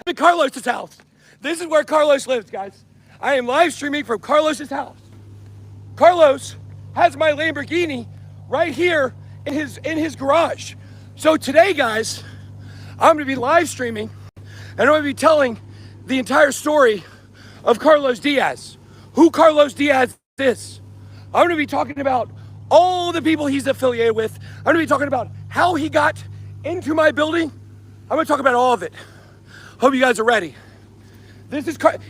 at Carlos's house. This is where Carlos lives, guys. I am live streaming from Carlos's house. Carlos has my Lamborghini right here in his garage. So today, guys, I'm gonna be live streaming and I'm gonna be telling the entire story of Carlos Diaz, who Carlos Diaz is. I'm gonna be talking about all the people he's affiliated with. I'm gonna be talking about how he got into my building. I'm gonna talk about all of it. Hope you guys are ready.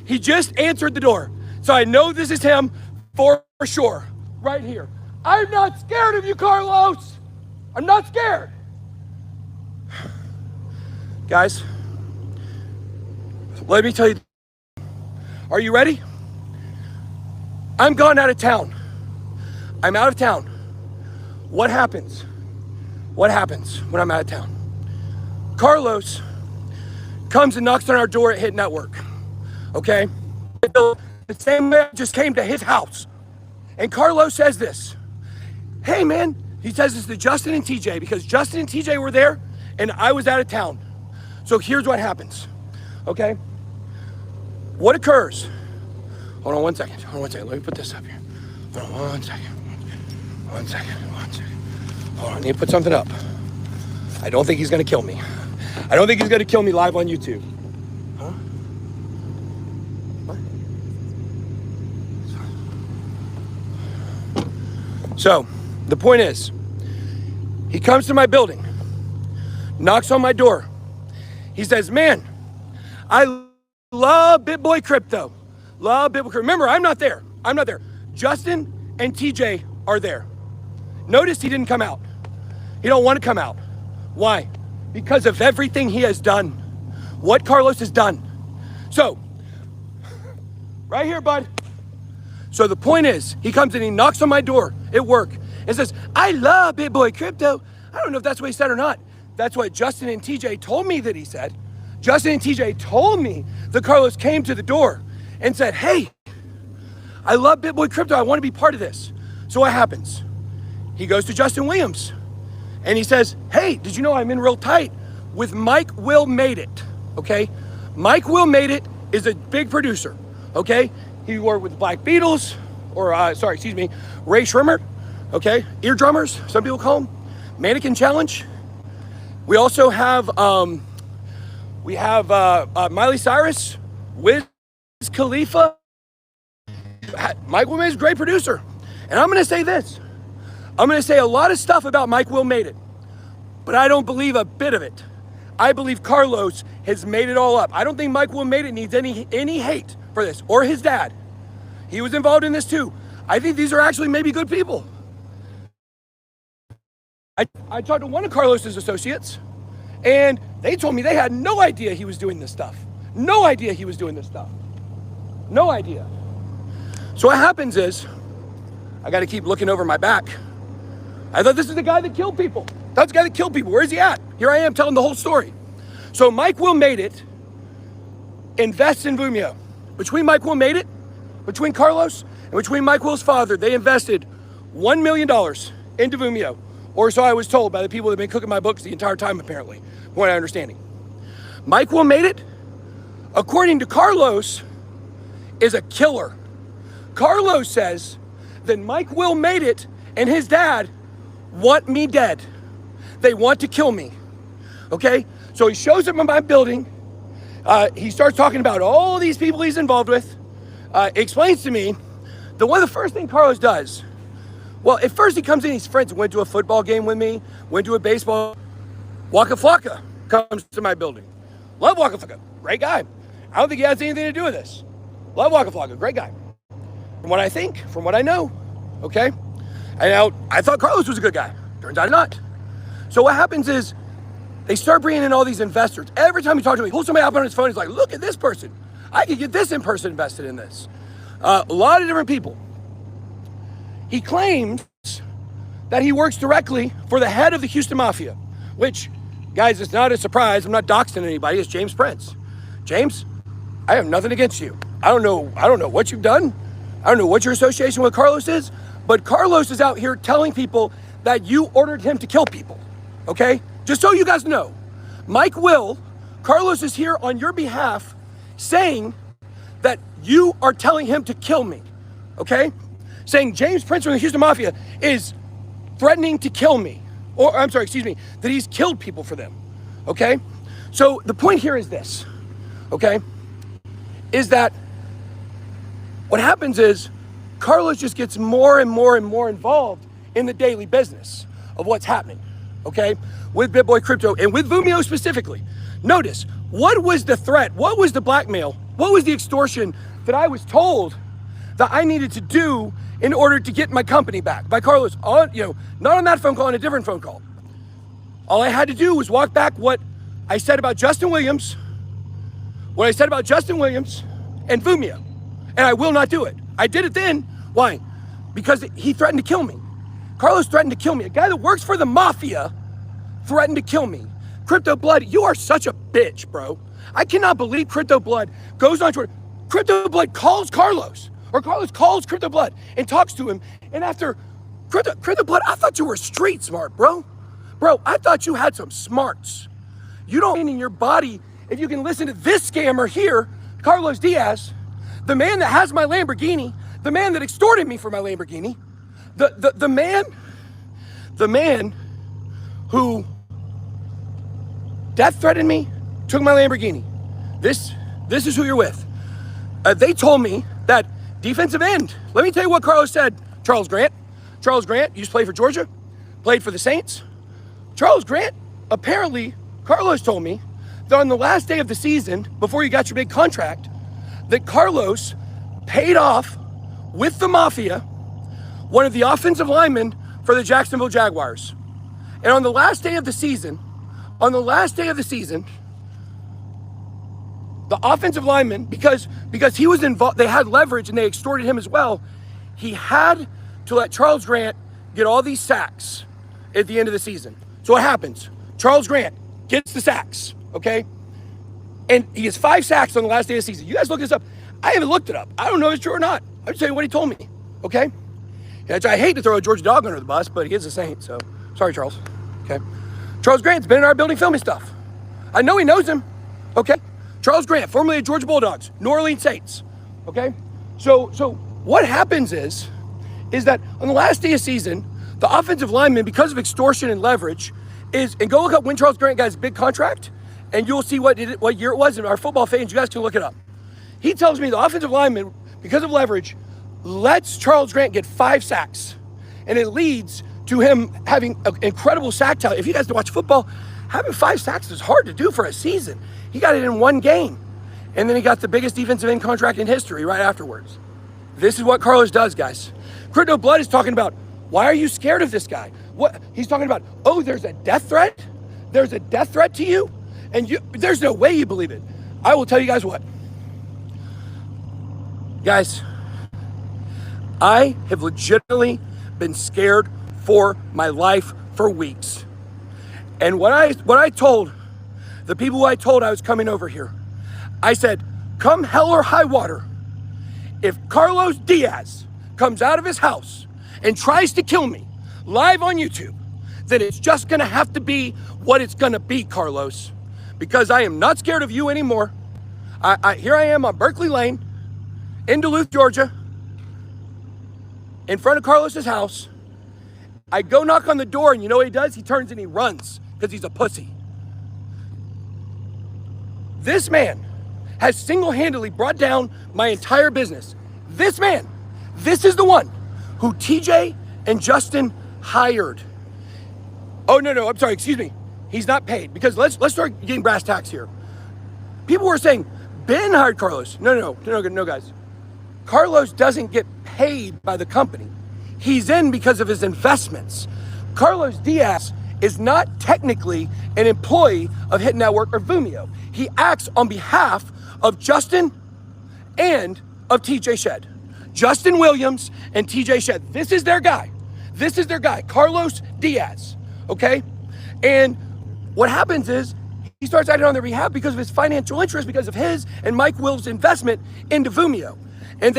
He just answered the door. So I know this is him for sure, right here. I'm not scared of you, Carlos. I'm not scared. Guys, let me tell you, are you ready? I'm gone out of town. I'm out of town. What happens? What happens when I'm out of town? Carlos comes and knocks on our door at Hit Network, okay? The same man just came to his house. And Carlos says this, hey man, he says this to Justin and TJ because Justin and TJ were there and I was out of town. So here's what happens, okay? What occurs? Hold on one second, let me put this up here. Hold on one second. Hold on, I need to put something up. I don't think he's gonna kill me. I don't think he's gonna kill me live on YouTube. Huh? What? So, the point is, he comes to my building, knocks on my door. He says, man, I love Bitboy crypto. Love Bitboy crypto. Remember, I'm not there. Justin and TJ are there. Notice he didn't come out. He don't want to come out. Why? Because of everything he has done. What Carlos has done. So, right here, bud. So the point is, he comes and he knocks on my door at work and says, I love Bitboy crypto. I don't know if that's what he said or not. That's what Justin and TJ told me that he said. Justin and TJ told me that Carlos came to the door and said, hey, I love Bitboy crypto. I want to be part of this. So what happens? He goes to Justin Williams and he says, hey, did you know I'm in real tight with Mike Will Made It, okay? Mike Will Made It is a big producer, okay? He worked with Black Beatles, Ray Schrimmer, okay? Ear drummers, some people call them, Mannequin Challenge. We also have, Miley Cyrus, Wiz Khalifa. Mike Will Made It is a great producer. And I'm gonna say this. I'm gonna say a lot of stuff about Mike Will Made It, but I don't believe a bit of it. I believe Carlos has made it all up. I don't think Mike Will Made It needs any hate for this, or his dad. He was involved in this too. I think these are actually maybe good people. I talked to one of Carlos's associates, and they told me they had no idea he was doing this stuff. No idea he was doing this stuff. No idea. So what happens is, I gotta keep looking over my back. I thought this is the guy that killed people. That's the guy that killed people. Where is he at? Here I am telling the whole story. So Mike Will Made It invests in Vimeo. Between Mike Will Made It, between Carlos, and between Mike Will's father, they invested $1 million into Vimeo. Or so I was told by the people that have been cooking my books the entire time, apparently, from what I'm understanding. Mike Will Made It, according to Carlos, is a killer. Carlos says that Mike Will Made It and his dad want me dead. They want to kill me, okay? So he shows up in my building. He starts talking about all these people he's involved with. Explains to me that one of the first things Carlos does, well, at first he comes in, he's friends, went to a football game with me, went to a baseball. Waka Flocka comes to my building. Love Waka Flocka, great guy. I don't think he has anything to do with this. Love Waka Flocka, great guy. From what I think, from what I know, okay? And I thought Carlos was a good guy. Turns out not. So what happens is they start bringing in all these investors. Every time he talks to me, he pulls somebody up on his phone. He's like, look at this person. I could get this in person invested in this. A lot of different people. He claims that he works directly for the head of the Houston Mafia, which, guys, it's not a surprise. I'm not doxing anybody. It's James Prince. James, I have nothing against you. I don't know what you've done. I don't know what your association with Carlos is, but Carlos is out here telling people that you ordered him to kill people, okay? Just so you guys know, Mike Will Carlos is here on your behalf saying that you are telling him to kill me, okay? Saying James Prince from the Houston Mafia is threatening to kill me. Or, I'm sorry, excuse me, that he's killed people for them, okay? So the point here is this, okay? Is that what happens is Carlos just gets more and more and more involved in the daily business of what's happening, okay? With Bitboy Crypto and with Vumio specifically. Notice, what was the threat? What was the blackmail? What was the extortion that I was told that I needed to do in order to get my company back by Carlos? Not on that phone call, on a different phone call. All I had to do was walk back what I said about Justin Williams, and Vumio, and I will not do it. I did it then. Why? Because he threatened to kill me. Carlos threatened to kill me. A guy that works for the mafia threatened to kill me. Crypto Blood, you are such a bitch, bro. I cannot believe Crypto Blood goes on Twitter. Crypto Blood calls Carlos, or Carlos calls Crypto Blood and talks to him. And after Crypto Blood, I thought you were street smart, bro. Bro, I thought you had some smarts. You don't mean in your body if you can listen to this scammer here, Carlos Diaz, the man that has my Lamborghini, the man that extorted me for my Lamborghini, the man who death threatened me, took my Lamborghini. This is who you're with. They told me that defensive end. Let me tell you what Carlos said. Charles Grant used to play for Georgia, played for the Saints. Charles Grant, apparently, Carlos told me that on the last day of the season, before you got your big contract, that Carlos paid off with the mafia one of the offensive linemen for the Jacksonville Jaguars. And on the last day of the season, the offensive lineman, because he was involved, they had leverage and they extorted him as well. He had to let Charles Grant get all these sacks at the end of the season. So what happens? Charles Grant gets the sacks, okay? And he has 5 sacks on the last day of the season. You guys look this up. I haven't looked it up. I don't know if it's true or not. I'll just tell you what he told me, okay? And I hate to throw a Georgia dog under the bus, but he is a Saint, so sorry, Charles, okay? Charles Grant's been in our building filming stuff. I know he knows him, okay? Charles Grant, formerly of Georgia Bulldogs, New Orleans Saints, okay? So what happens is that on the last day of season, the offensive lineman, because of extortion and leverage, and go look up when Charles Grant got his big contract, and you'll see what year it was, and our football fans, you guys can look it up. He tells me the offensive lineman, because of leverage, lets Charles Grant get 5 sacks, and it leads to him having an incredible sack talent. If you guys watch football, having 5 sacks is hard to do for a season. He got it in 1 game, and then he got the biggest defensive end contract in history right afterwards. This is what Carlos does, guys. Crypto Blood is talking about, why are you scared of this guy? What he's talking about, oh, there's a death threat? There's a death threat to you? And there's no way you believe it. I will tell you guys what. Guys, I have legitimately been scared for my life for weeks. And what I told the people who I told I was coming over here, I said, come hell or high water, if Carlos Diaz comes out of his house and tries to kill me live on YouTube, then it's just gonna have to be what it's gonna be, Carlos, because I am not scared of you anymore. Here I am on Berkeley Lane in Duluth, Georgia, in front of Carlos's house. I go knock on the door, and you know what he does? He turns and he runs because he's a pussy. This man has single-handedly brought down my entire business. This man, this is the one who TJ and Justin hired. Oh, no, I'm sorry, excuse me. He's not paid, because let's start getting brass tacks here. People were saying, Ben hired Carlos. No, guys. Carlos doesn't get paid by the company. He's in because of his investments. Carlos Diaz is not technically an employee of Hit Network or Vumio. He acts on behalf of Justin and of TJ Shed. Justin Williams and TJ Shed. This is their guy. Carlos Diaz, okay? And what happens is he starts acting on their behalf because of his financial interest, because of his and Mike Will's investment into Vumio. And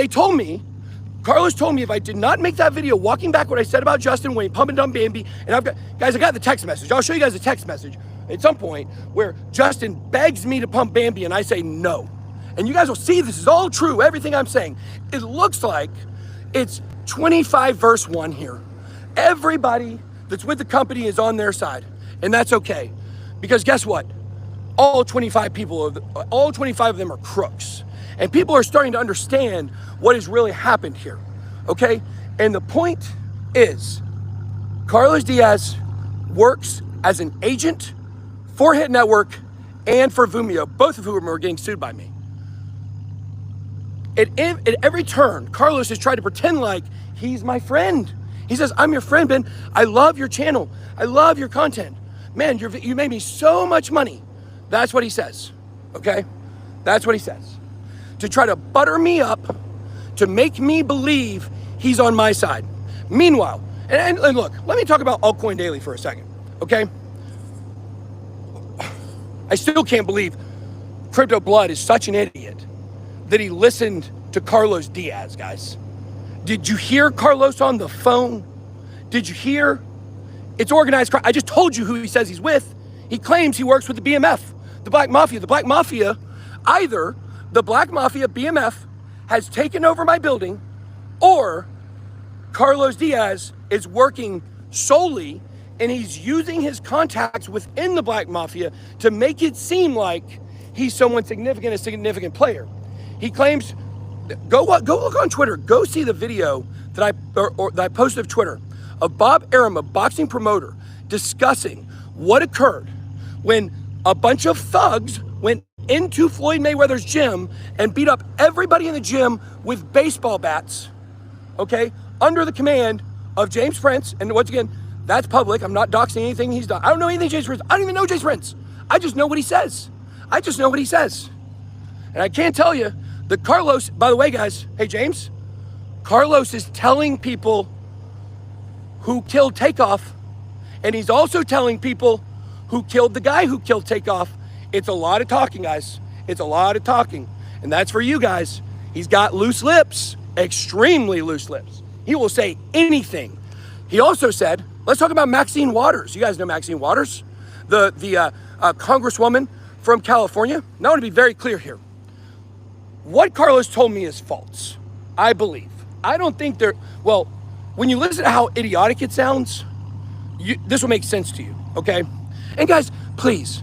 Carlos told me if I did not make that video walking back what I said about Justin Wayne, pumping dumb Bambi, and I got the text message. I'll show you guys the text message. at some point where Justin begs me to pump Bambi and I say no. And you guys will see this is all true, everything I'm saying. It looks like it's 25 verse 1 here. Everybody that's with the company is on their side, and that's okay. Because guess what? All 25 of them are crooks. And people are starting to understand what has really happened here, okay? And the point is, Carlos Diaz works as an agent for Hit Network and for Vimeo, both of whom are getting sued by me. At every turn, Carlos has tried to pretend like he's my friend. He says, I'm your friend, Ben. I love your channel. I love your content. Man, you made me so much money. That's what he says, okay? That's what he says. To try to butter me up, to make me believe he's on my side. Meanwhile, and look, let me talk about Altcoin Daily for a second, okay? I still can't believe Crypto Blood is such an idiot that he listened to Carlos Diaz, guys. Did you hear Carlos on the phone? Did you hear? It's organized crime. I just told you who he says he's with. He claims he works with the BMF, the Black Mafia. The Black Mafia, either the Black Mafia BMF has taken over my building, or Carlos Diaz is working solely and he's using his contacts within the Black Mafia to make it seem like he's someone significant, a significant player. He claims, go look on Twitter, go see the video that I posted of Twitter of Bob Arum, a boxing promoter, discussing what occurred when a bunch of thugs went into Floyd Mayweather's gym and beat up everybody in the gym with baseball bats, okay, under the command of James Prince. And once again, that's public. I'm not doxing anything he's done. I don't know anything James Prince. I don't even know James Prince. I just know what he says. I just know what he says. And I can't tell you that Carlos, by the way, guys, hey, James, Carlos is telling people who killed Takeoff, and he's also telling people who killed the guy who killed Takeoff. It's a lot of talking, guys. It's a lot of talking. And that's for you guys. He's got loose lips, extremely loose lips. He will say anything. He also said, let's talk about Maxine Waters. You guys know Maxine Waters, the congresswoman from California. Now I want to be very clear here. What Carlos told me is false, I believe. I don't think well, when you listen to how idiotic it sounds, this will make sense to you, okay? And guys, please,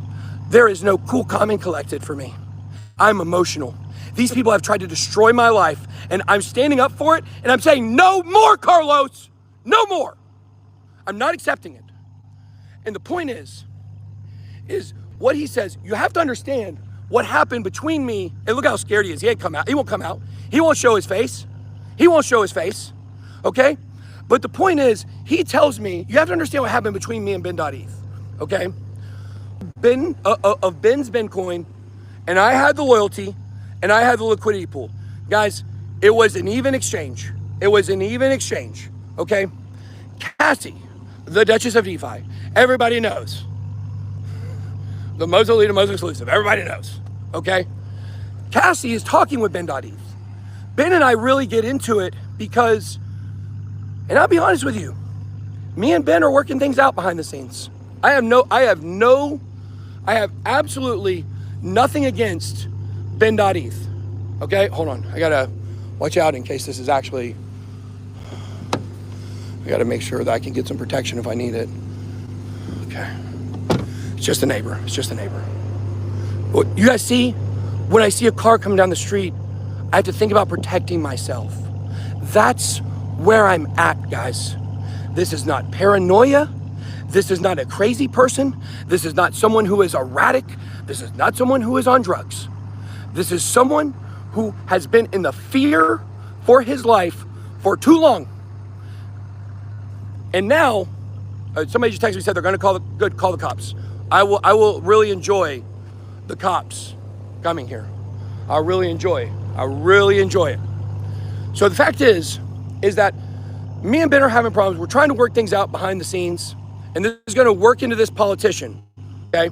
there is no cool, calm, and collected for me. I'm emotional. These people have tried to destroy my life, and I'm standing up for it, and I'm saying, no more, Carlos, no more. I'm not accepting it. And the point is what he says, you have to understand what happened between me, and look how scared he is. He ain't come out. He won't come out. He won't show his face. He won't show his face, okay? But the point is, he tells me, you have to understand what happened between me and Ben.eth, okay? Ben's Bitcoin, and I had the loyalty, and I had the liquidity pool. Guys, it was an even exchange. It was an even exchange, okay? Cassie, the Duchess of DeFi, everybody knows. The most elite, the most exclusive, everybody knows, okay? Cassie is talking with Ben.eth. Ben and I really get into it because, and I'll be honest with you, me and Ben are working things out behind the scenes. I have absolutely nothing against Ben.eth, okay? Hold on, I gotta watch out in case this is actually, I gotta make sure that I can get some protection if I need it. Okay, it's just a neighbor, it's just a neighbor. Well, you guys see, when I see a car coming down the street, I have to think about protecting myself. That's where I'm at, guys. This is not paranoia. This is not a crazy person. This is not someone who is erratic. This is not someone who is on drugs. This is someone who has been in the fear for his life for too long. And now, somebody just texted me, said they're gonna call the cops. I will really enjoy the cops coming here. I really enjoy it. So the fact is that me and Ben are having problems. We're trying to work things out behind the scenes, and this is gonna work into this politician, okay?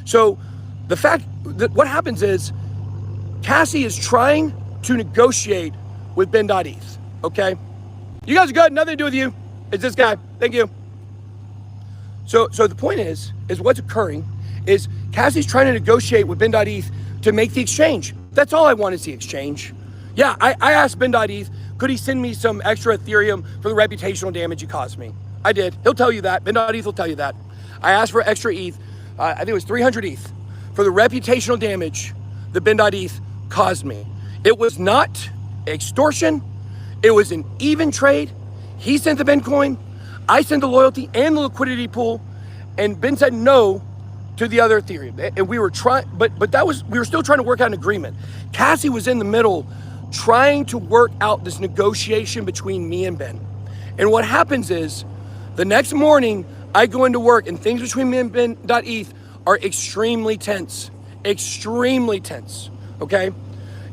So the fact that what happens is Cassie is trying to negotiate with Ben.eth, okay? You guys are good, nothing to do with you. It's this guy, thank you. So the point is what's occurring is Cassie's trying to negotiate with Ben.eth to make the exchange. That's all I want is the exchange. Yeah, I asked Ben.eth, could he send me some extra Ethereum for the reputational damage he caused me? I did. He'll tell you that. Ben.eth will tell you that. I asked for extra ETH. I think it was 300 ETH for the reputational damage that Ben.eth caused me. It was not extortion. It was an even trade. He sent the Ben coin. I sent the loyalty and the liquidity pool. And Ben said no to the other Ethereum. And we were trying, but we were still trying to work out an agreement. Cassie was in the middle trying to work out this negotiation between me and Ben. And what happens is the next morning I go into work and things between me and Ben.eth are extremely tense, okay?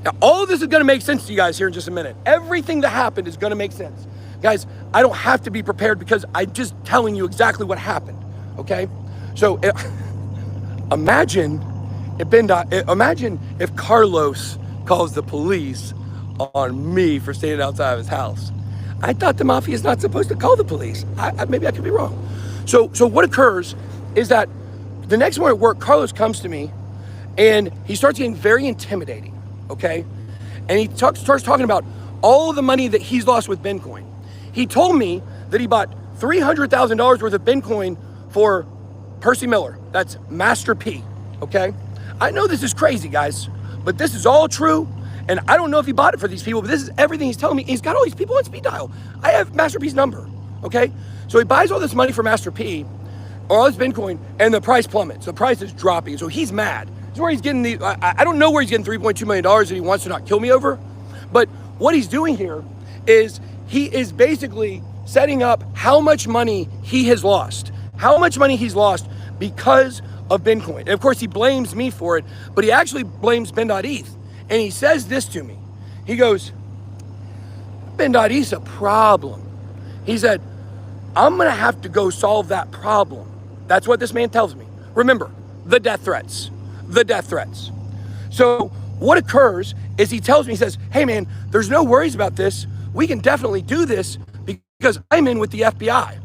Now, all of this is gonna make sense to you guys here in just a minute. Everything that happened is gonna make sense. Guys, I don't have to be prepared because I'm just telling you exactly what happened, okay? So imagine if Carlos calls the police on me for standing outside of his house. I thought the mafia is not supposed to call the police. Maybe I could be wrong. So what occurs is that the next morning at work, Carlos comes to me and he starts getting very intimidating, okay? And he starts talking about all of the money that he's lost with Bitcoin. He told me that he bought $300,000 worth of Bitcoin for Percy Miller. That's Master P, okay? I know this is crazy, guys, but this is all true. And I don't know if he bought it for these people, but this is everything he's telling me. He's got all these people on speed dial. I have Master P's number, okay? So he buys all this money for Master P, or all this Bitcoin, and the price plummets. The price is dropping, so he's mad. It's where he's getting I don't know where he's getting $3.2 million that he wants to not kill me over, but what he's doing here is he is basically setting up how much money he has lost. How much money he's lost because of Bitcoin. And of course, he blames me for it, but he actually blames Ben.eth. And he says this to me. He goes, Ben.eth's a problem. He said, I'm gonna have to go solve that problem. That's what this man tells me. Remember, the death threats. So what occurs is he tells me, he says, hey man, there's no worries about this. We can definitely do this because I'm in with the FBI.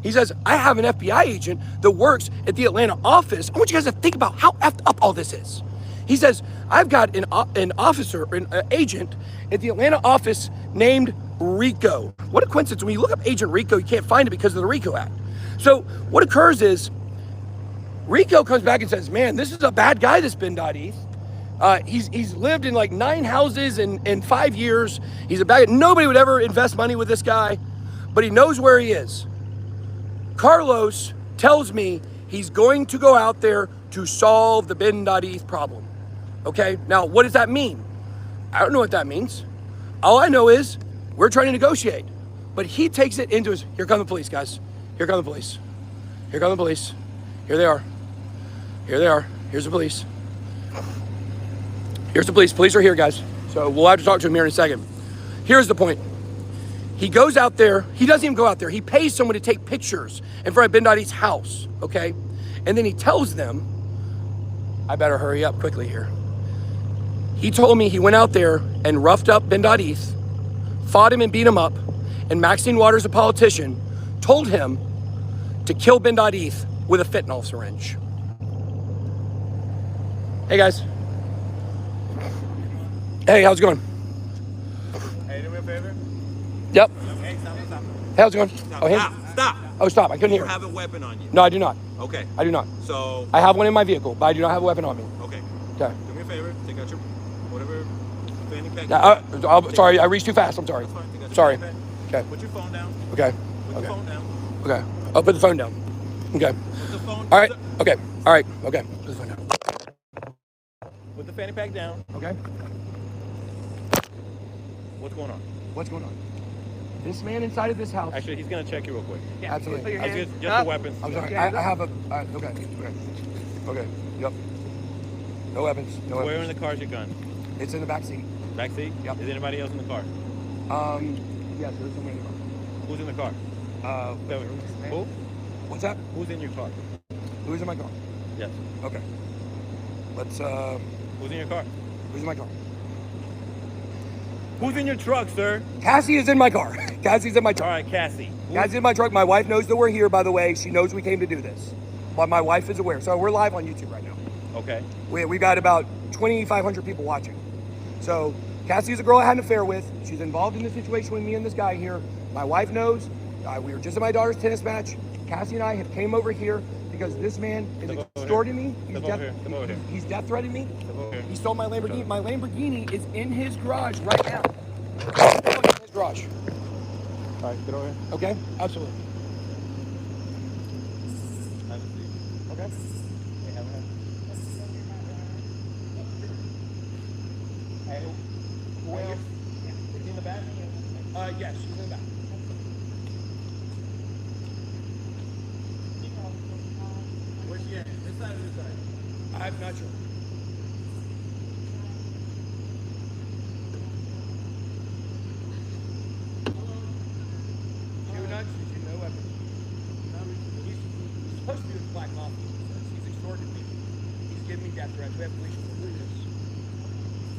He says, I have an FBI agent that works at the Atlanta office. I want you guys to think about how effed up all this is. He says, I've got an agent at the Atlanta office named Rico. What a coincidence. When you look up Agent Rico, you can't find it because of the RICO Act. So what occurs is Rico comes back and says, man, this is a bad guy, this Ben.eth. He's lived in like 9 houses in 5 years. He's a bad guy. Nobody would ever invest money with this guy, but he knows where he is. Carlos tells me he's going to go out there to solve the Ben.eth problem. Okay, now what does that mean? I don't know what that means. All I know is we're trying to negotiate. But he takes it into his, here come the police, guys. Here come the police. Here come the police. Here they are. Here they are. Here's the police. Here's the police. Police are here, guys. So we'll have to talk to him here in a second. Here's the point. He goes out there. He doesn't even go out there. He pays someone to take pictures in front of Ben.eth's house, okay? And then he tells them, I better hurry up quickly here. He told me he went out there and roughed up Ben.eth, fought him and beat him up, and Maxine Waters, a politician, told him to kill Ben.eth with a fentanyl syringe. Hey guys. Hey, how's it going? Hey, do me a favor? Yep. Hey, stop. Hey, how's it going? Stop. Stop. Oh, stop. I couldn't hear. You have a weapon on you. No, I do not. Okay. I do not. So. I have one in my vehicle, but I do not have a weapon on me. Okay. Okay. Do me a favor. Take out your whatever fanny pack. Sorry, I reached too fast. I'm sorry. That's fine. Take out your Sorry. fanny pack. Okay. Put your phone down. Okay. Put the phone down. Okay. I'll put the phone down. Okay. Put the phone. All right. Okay. All right. Okay. Put the phone down. Put the fanny pack down. Okay. What's going on? What's going on? This man inside of this house. Actually, he's gonna check you real quick. Yeah, absolutely. Just the weapons. I'm sorry. I have a. Okay. Okay. Yep. No weapons. No weapons. Where in the car is your gun? It's in the back seat. Back seat? Yep. Is anybody else in the car? Yes, there's somebody in the car. Who's in the car? Who? What's that? Who's in your car? Who's in my car? Yes. Okay. Let's. Who's in your car? Who's in my car? Who's in your truck, sir? Cassie is in my car. Cassie's in my All truck. right, Cassie. Cassie's in my truck. My wife knows that we're here, by the way. She knows we came to do this. but my wife is aware. So we're live on YouTube right now. Okay. We got about 2,500 people watching. So Cassie is a girl I had an affair with. She's involved in the situation with me and this guy here. My wife knows. We were just at my daughter's tennis match. Cassie and I have came over here because this man is extorting me. He's death threatening me. He stole my Lamborghini. My Lamborghini is in his garage right now. In his garage. All right, get over here. Okay, absolutely. Have a seat. Okay. Hey, have a seat. Hey, who else? Is he in the back? Yes, she's in the back. Where's she at? This side or this side? I'm not sure. She's no weapon. He's supposed to be with Black Mafia. He's extorted me. He's giving me death threats. We have police report.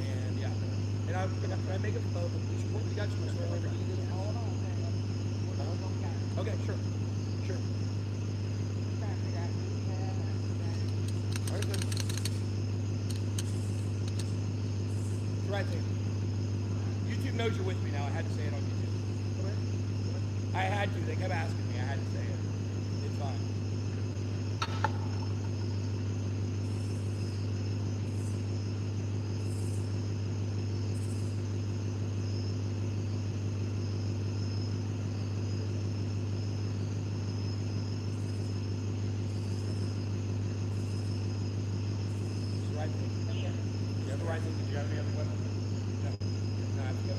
And yeah. And can I make a police report? You got you. Okay, sure. Sure. All right, good. It's the right thing. YouTube knows you're with me now. I had to say it on YouTube. I had to. They kept asking me. I had to say it. It's fine. It's the right thing. You have the right thing. Did you have any other weapons? No. No, I have to go.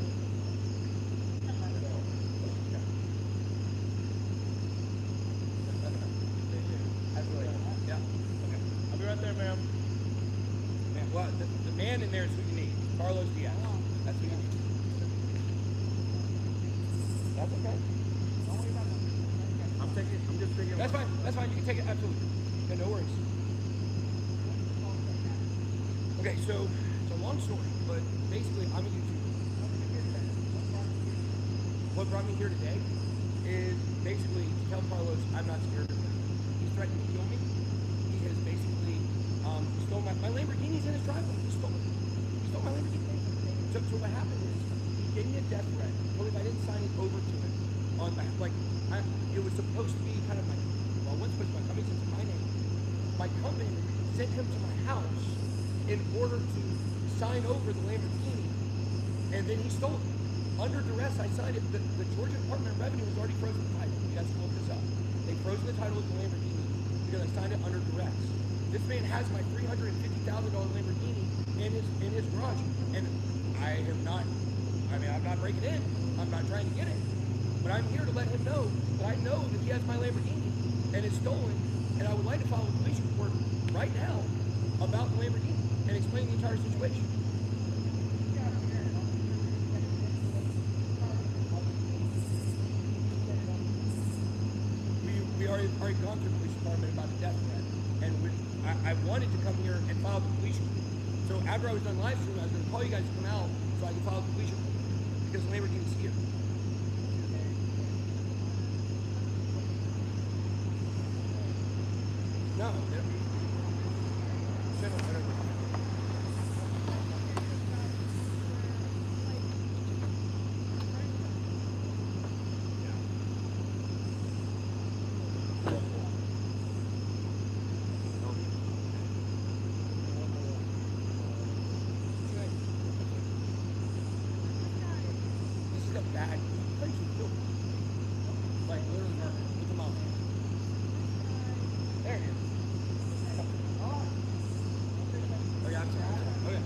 Yeah. Okay. I'll be right there, ma'am. Man, well, the man in there is who you need. Carlos Diaz. That's who you need. That's okay. I'm just taking. That's fine. That's fine. You can take it. Absolutely. Yeah, no worries. Okay, so it's a long story, but basically, I'm a YouTuber. What brought me here today is basically to tell Carlos I'm not scared of him. He's threatened to kill me. He has basically stole my Lamborghini's in his driveway. He stole it. He stole my Lamborghini. So what happened is he gave me a death threat. Told me if I didn't sign it over to him on it was supposed to be kind of my what's supposed to be my company since it's my name. My company sent him to my house in order to sign over the Lamborghini, and then he stole it. Under duress, I signed it. The Georgia Department of Revenue has already frozen the title. You guys can look this up. They frozen the title of the Lamborghini because I signed it under duress. This man has my $350,000 Lamborghini in his garage, and I'm not breaking in. I'm not trying to get it, but I'm here to let him know that I know that he has my Lamborghini and it's stolen, and I would like to file a police report right now about the Lamborghini and explain the entire situation. We already gone through the police department about the death threat, and I wanted to come here and file the police report. So after I was done live streaming, I was going to call you guys to come out so I can file the police report because the Lamborghini's here. No, this is a bad place to kill. Like literally murder. Look him up. There it is. Okay, I'm sorry. Okay.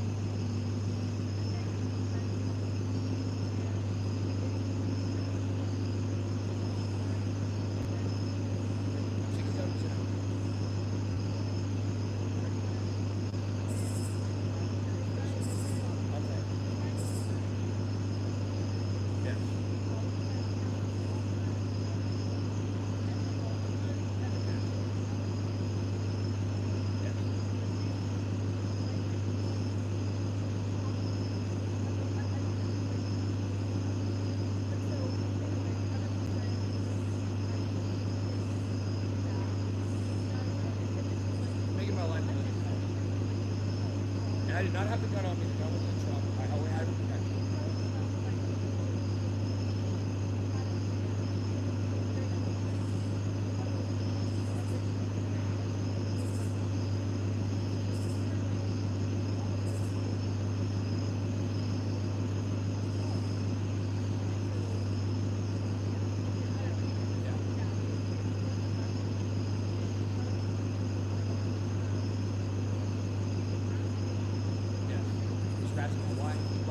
Yes. not have the gun on me. The gun was in the truck. I always had it protected.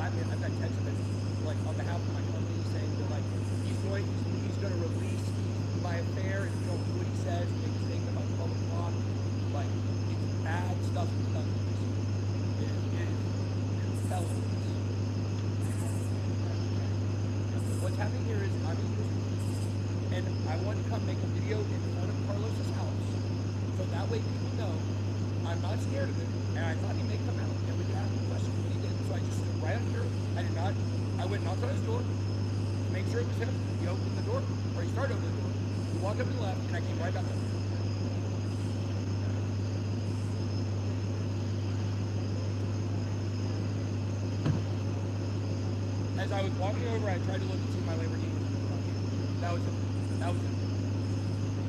I've got text messages like on behalf of my company saying that like he's going to release my affair and if you don't do what he says, make a statement about 12 o'clock. Like it's bad stuff he's done. It's felonies. What's happening here is I'm in Houston and I want to come make a video in front of Carlos's house so that way people know I'm not scared of him and I thought he may come out and we could ask him questions when he did. So I just stood right up here. I went and knocked on his door to make sure it was him. He opened the door, or he started opening the door. He walked up and left, and I came right back up. As I was walking over, I tried to look and see my Lamborghini was in the front. That was it. That was it.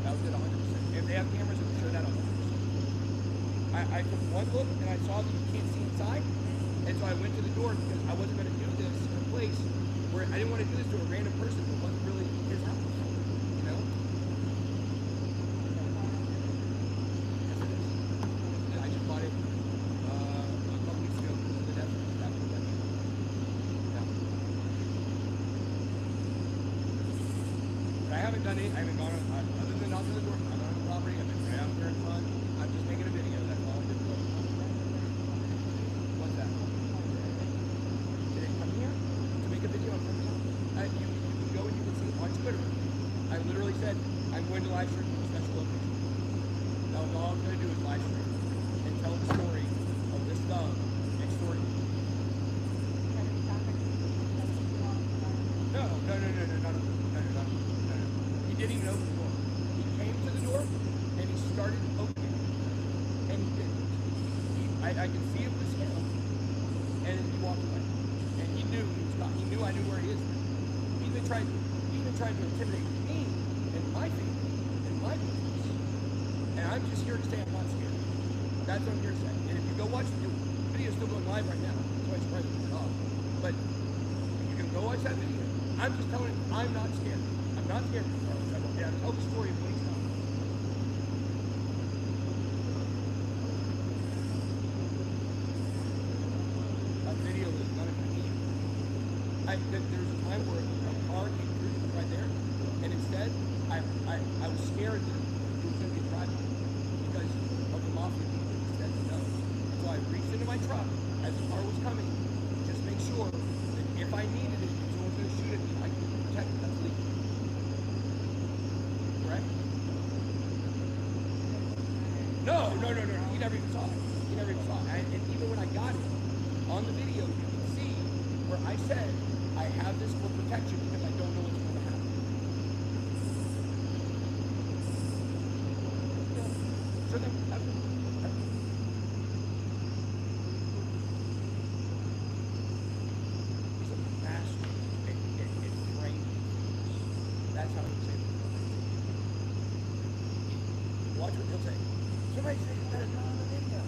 That was it 100%. If they have cameras, it would show that 100%. I took one look, and I saw that you can't see inside. And so I went to the door because I wasn't going to do this in a place where I didn't want to do this to a random person who wasn't really his house, you know? Yes, it is. I just bought it a couple weeks ago because of the death of that protection. Yeah. But I haven't done it. I haven't gone on, other than knocking the door, I'm not on the property. I've been right out here in front. I'm just making a video. That's all I'm doing. What's that? Make a video on something else. You can go and you can see on Twitter. I literally said, I'm going to live stream from a special location. That was all I'm going to do is live stream and tell the story of this thug extorting me. No. He didn't even open the door. He came to the door and he started opening it. And he didn't. I could see it was him. And then he walked away. And he knew he was not. He knew I knew where he is. He even tried to intimidate me and my family and my business. And I'm just here to say I'm not scared. That's what I'm here to say. And if you go watch the video, is still going live right now. That's why it's probably turn it off. But you can go watch that video. I'm just telling him I'm not scared. I'm not scared of Carlos. I tell the story of what he's done. That video was none of my need. There was a time where a car came through right there, and instead, I was scared that it was going to be driving because of the mafia people instead of no. So I reached into my truck as the car was coming, just make sure that if I needed it, if someone's going to shoot at me, I can protect it. That's legal. Correct? No. He never even saw it. And even when I got it, on the video, you can see where I said, I have this for protection because I don't know what's going to happen. So then, he's a master at framing. That's how he says it. Watch what he'll say. Somebody say it's better on the video.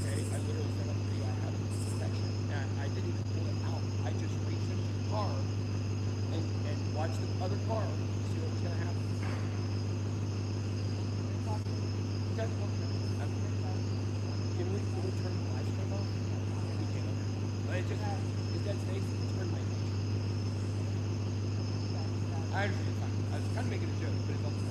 Okay, I literally set up the video. I have protection. And I didn't even pull it out. I just reached into the car and watched the other car to see what was going to happen. Okay, can we turn the live stream off? We can. But it just is that space to turn my page. I understand. I was kind of making a joke, but it's also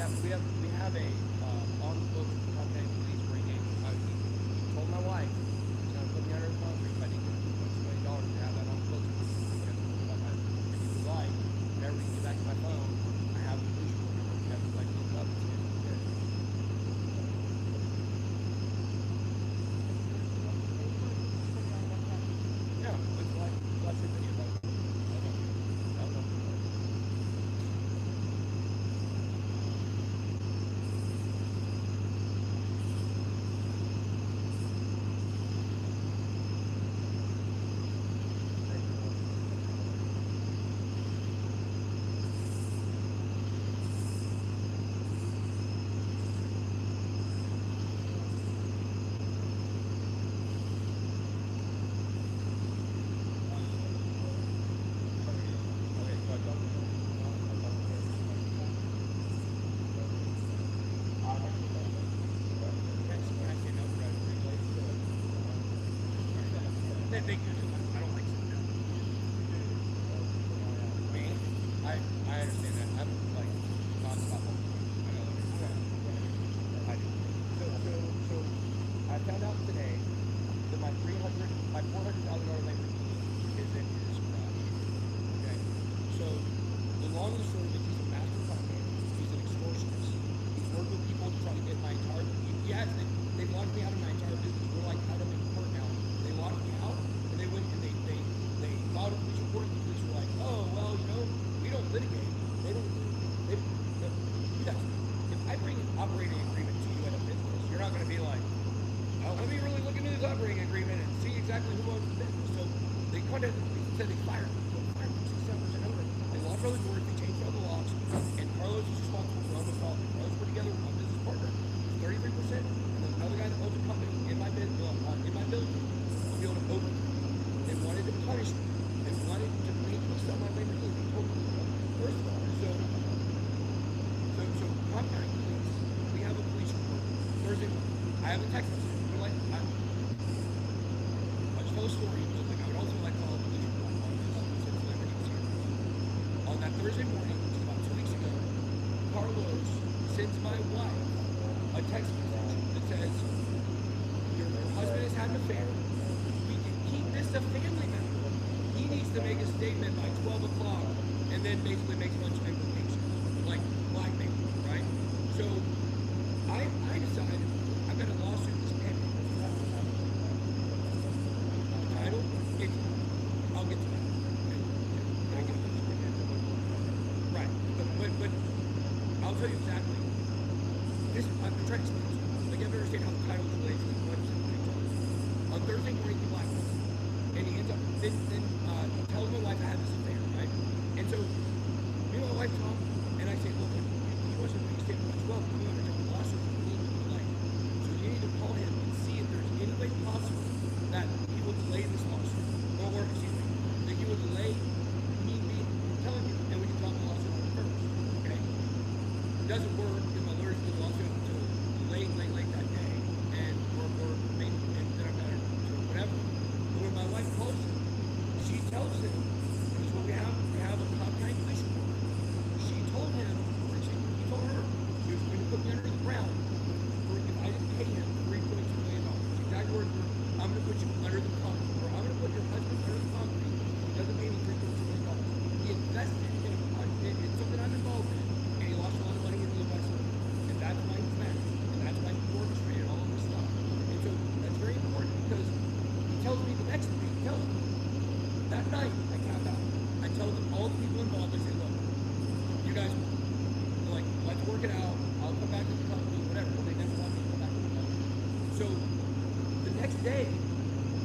we have a on the books content police bringing. He told my wife he's gonna put me under the concrete if I didn't get $2 million to have that on the books. If he was like, whenever we get back to my phone, I have the police report number. You have to like look it up and see if it's good. Yeah, it's like watch your video about it. I don't know. They usually, I don't like sitting down. I mean, I understand that. I'm like non-stop. I do. So I found out today that my $400,000 Lamborghini is in his garage. Okay. So the long and the short of it, he's a master conman. He's an extortionist. He's worked with people to try to get my entire. Yes, they locked me out of my entire business. We're like out of in court now. They locked me out. And they went and they filed a police report, and the police were like, oh, well, you know, we don't litigate. If I bring an operating agreement to you at a business, you're not going to be like, oh, let me really look into this operating agreement and see exactly who owns the business. So they contacted the police and said they fired me. So they fired me 67% over. They locked all the doors, they changed all the locks, and Carlos is responsible for almost all of it. Carlos put together with my business partner, 33%, and there's another guy that owns a company in my building, will be able to open it. They wanted to punish me. They wanted to make me sell my Lamborghini. They told me, first of all, so Cobb County Police, we have a police report. Thursday morning, I have a text message. They're like, I'll just tell a story. Like, I would also like to call a police report on this since Lamborghini's here. On that Thursday morning, which is about 2 weeks ago, Carlos sends my wife a text message that says, your husband has had an affair. Keep this a family matter. He needs to make a statement by 12 o'clock and then basically makes a bunch of implications, like blackmail, right? So I decided I've got a lawsuit that's pending. The title, I'll get to that. Right, but I'll tell you exactly. I'm trying to explain this. Like, you have to understand how the title relates to the website. On Thursday morning, he blackmails. And he ends up, then he tells my wife I had this affair, right? And so, me and my wife talk, and I say, look, he wants to make a statement by 12, we undertake a lawsuit, we need to delay. So you need to call him and see if there's any way possible that he will delay this lawsuit, or excuse me, that he will delay me telling you, and we can talk the lawsuit first, okay? It doesn't work if my lawyers do the lawsuit until late that day, and or maybe, and then I've got to whatever. When my wife calls him, she tells him, this is what we have a Cobb County Police report. She told him, he told her, he was going to put me under the ground for if I didn't pay him $3.2 million. The exact words were, I'm going to put you under the concrete, or I'm going to put your husband under the concrete if he doesn't pay me $3.2 million. He invested in something I'm involved in, and he lost a lot of money in the investment. And that's why he's mad. And that's why he orchestrated all of this stuff. And so that's very important because tells me the next day, he tells me, that night, I cap out. I tell them, all the people involved, I say, look, you guys, like, let's work it out. I'll come back to the company, whatever. Well, they never want me to come back to the company. So, the next day,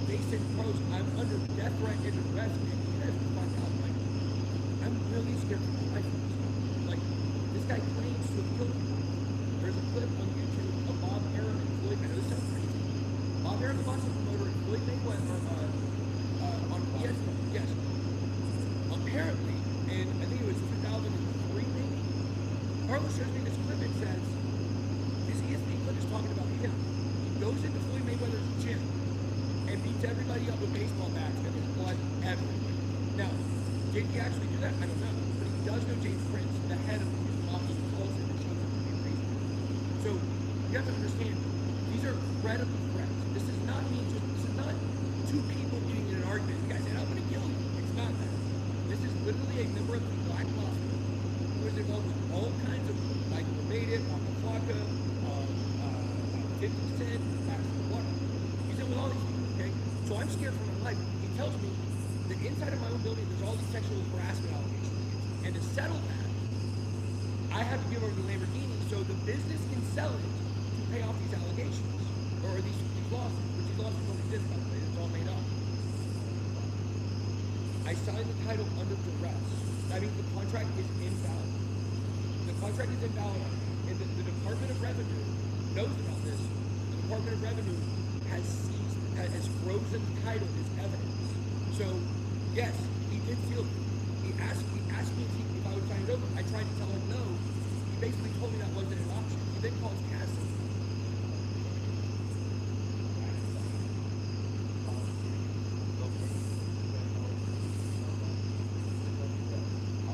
they said, Carlos, I'm under death threat and arrest, and he has to find out, like, I'm really scared for my life. Like, this guy claims to have killed me. There's a clip on YouTube of Bob Aaron and Floyd. I know this sounds crazy. Bob Aaron, the boxing promoter, and Floyd Mayweather on ESPN. Yes. Apparently, and I think it was 2003 maybe, Carlos shows me this clip and says, this ESPN clip is talking about him. He goes into Floyd Mayweather's gym and beats everybody up with baseball bats and there's blood everywhere. Now, did he actually do that? I don't know. But he does know James Prince, the head of the boxing, calls him and shows him the video. have to understand, these are credible threats. This is not two people getting in an argument. The guy said, I'm going to kill you. It's not that. This is literally a member of the Black Mafia who is involved with all kinds of, like, Made It, Waka Flocka, 50 Cent, Max Water. He's in with all these people, okay? So I'm scared for my life. He tells me that inside of my own building, there's all these sexual harassment allegations. And to settle that, I have to give over the Lamborghini so the business can sell it to pay off these allegations. Or these lawsuits, which these lawsuits don't exist, by the way. It's all made up. I signed the title under duress. That means the contract is invalid. The contract is invalid, and the Department of Revenue knows about this. The Department of Revenue has frozen the title as evidence. So, yes, he did seal it. He asked me if I would sign it over. I tried to tell him no. He basically told me that wasn't an option. He then calls Cassie.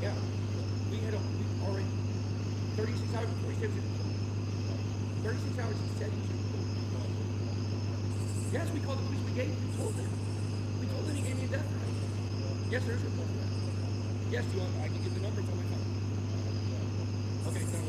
Yeah, we already 36 hours before he said he was going to kill me. 36 hours he said he was going to kill me. Yes, we called the police. We told them. We told them he gave me a death threat. Yes, there's a report for that. Yes, I can give the numbers on my phone. Okay, so